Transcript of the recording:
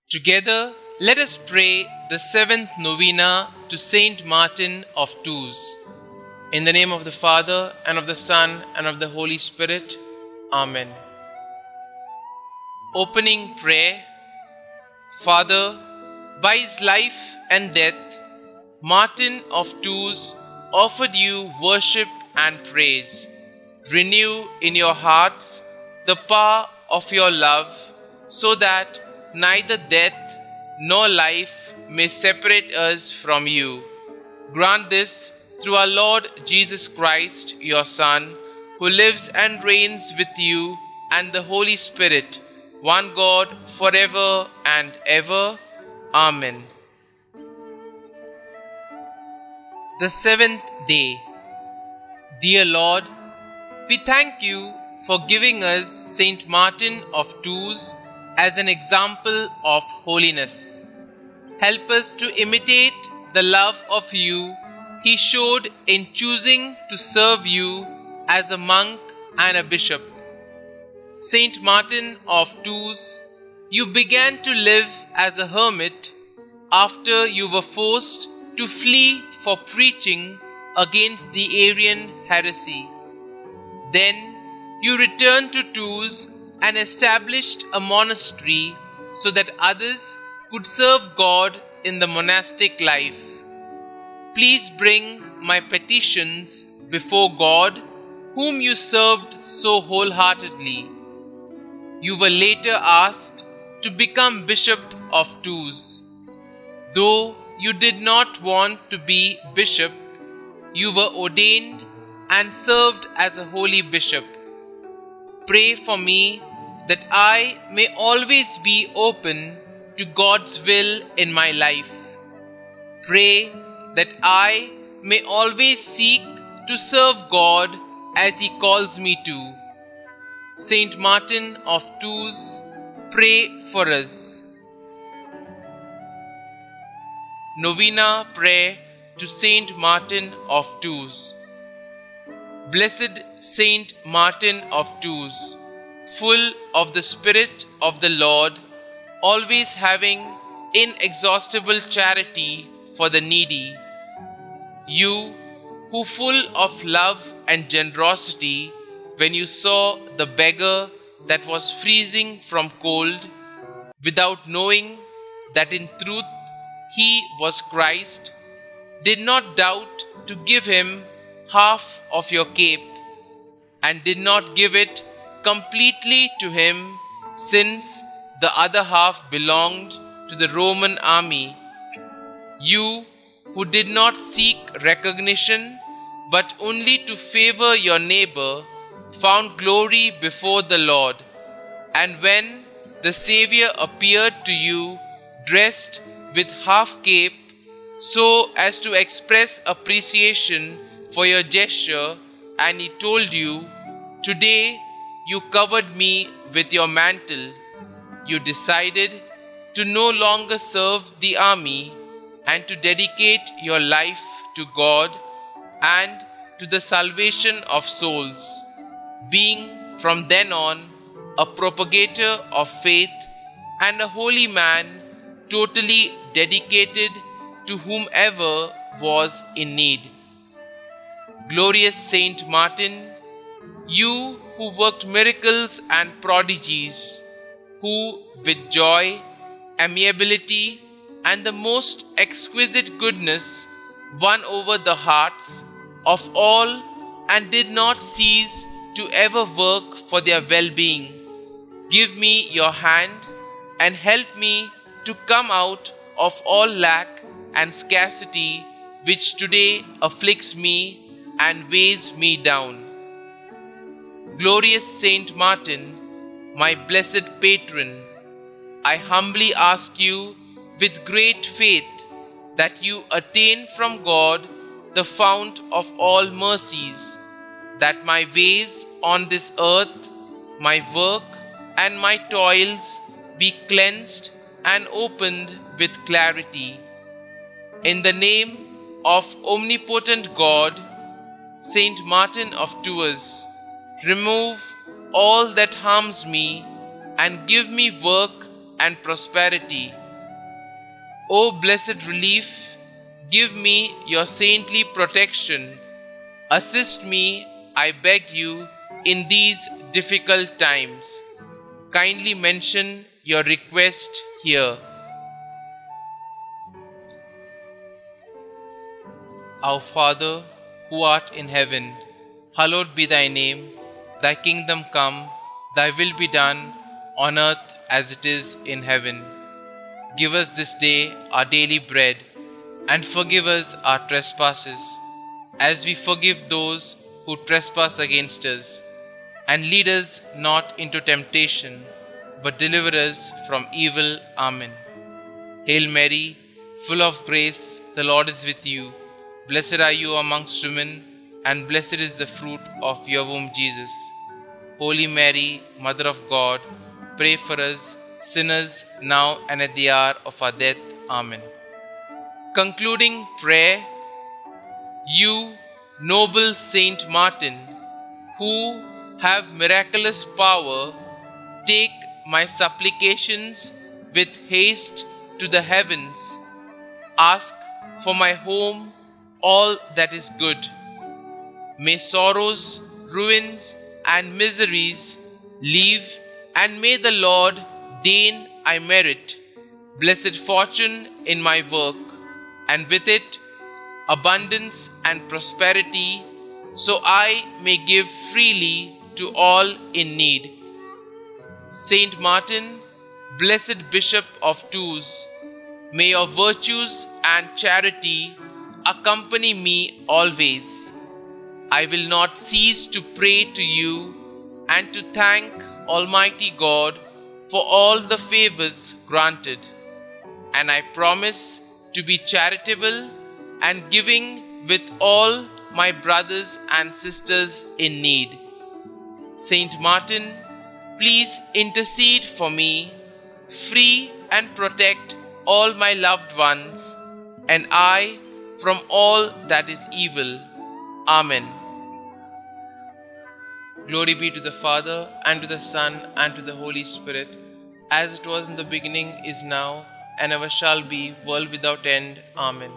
Together, let us pray the seventh novena to Saint Martin of Tours. In the name of the Father, and of the Son, and of the Holy Spirit. Amen. Opening prayer. Father, by his life and death, Martin of Tours offered you worship and praise. Renew in your hearts the power of your love, so that neither death nor life may separate us from you. Grant this through our Lord Jesus Christ, your Son, who lives and reigns with you and the Holy Spirit, one God, forever and ever. Amen. The seventh day. Dear Lord, we thank you for giving us Saint Martin of Tours as an example of holiness. Help us to imitate the love of you he showed in choosing to serve you as a monk and a bishop. Saint Martin of Tours, you began to live as a hermit after you were forced to flee for preaching against the Arian heresy. Then you returned to Tours and established a monastery so that others could serve God in the monastic life. Please bring my petitions before God, whom you served so wholeheartedly. You were later asked to become Bishop of Tours. Though you did not want to be bishop, you were ordained and served as a holy bishop. Pray for me that I may always be open to God's will in my life. Pray that I may always seek to serve God as He calls me to. Saint Martin of Tours, pray for us. Novena prayer to Saint Martin of Tours. Blessed Saint Martin of Tours, full of the Spirit of the Lord, always having inexhaustible charity for the needy. You, who full of love and generosity, when you saw the beggar that was freezing from cold, without knowing that in truth he was Christ, did not doubt to give him half of your cape, and did not give it completely to him, since the other half belonged to the Roman army. You, who did not seek recognition, but only to favor your neighbor, found glory before the Lord. And when the Xavier appeared to you, dressed with half cape, so as to express appreciation for your gesture, and he told you, "Today you covered me with your mantle," you decided to no longer serve the army and to dedicate your life to God and to the salvation of souls, being from then on a propagator of faith and a holy man, totally dedicated to whomever was in need. Glorious Saint Martin, you who worked miracles and prodigies, who with joy, amiability, and the most exquisite goodness won over the hearts of all and did not cease to ever work for their well-being, give me your hand and help me to come out of all lack and scarcity which today afflicts me and weighs me down. Glorious Saint Martin, my blessed patron, I humbly ask you with great faith that you attain from God the fount of all mercies, that my ways on this earth, my work and my toils be cleansed and opened with clarity. In the name of omnipotent God, Saint Martin of Tours, remove all that harms me and give me work and prosperity. O blessed relief, give me your saintly protection. Assist me, I beg you, in these difficult times. Kindly mention your request here. Our Father, who art in heaven, hallowed be thy name. Thy kingdom come, thy will be done, on earth as it is in heaven. Give us this day our daily bread, and forgive us our trespasses, as we forgive those who trespass against us. And lead us not into temptation, but deliver us from evil. Amen. Hail Mary, full of grace, the Lord is with you. Blessed are you amongst women, and blessed is the fruit of your womb, Jesus. Holy Mary, Mother of God, pray for us sinners now and at the hour of our death. Amen. Concluding prayer. You, noble Saint Martin, who have miraculous power, take my supplications with haste to the heavens. Ask for my home all that is good. May sorrows, ruins, and miseries leave, and may the Lord deign I merit blessed fortune in my work, and with it abundance and prosperity, so I may give freely to all in need. Saint Martin, blessed Bishop of Tours, may your virtues and charity accompany me always. I will not cease to pray to you and to thank Almighty God for all the favors granted, and I promise to be charitable and giving with all my brothers and sisters in need. Saint Martin, please intercede for me, free and protect all my loved ones, and I from all that is evil. Amen. Glory be to the Father, and to the Son, and to the Holy Spirit, as it was in the beginning, is now, and ever shall be, world without end. Amen.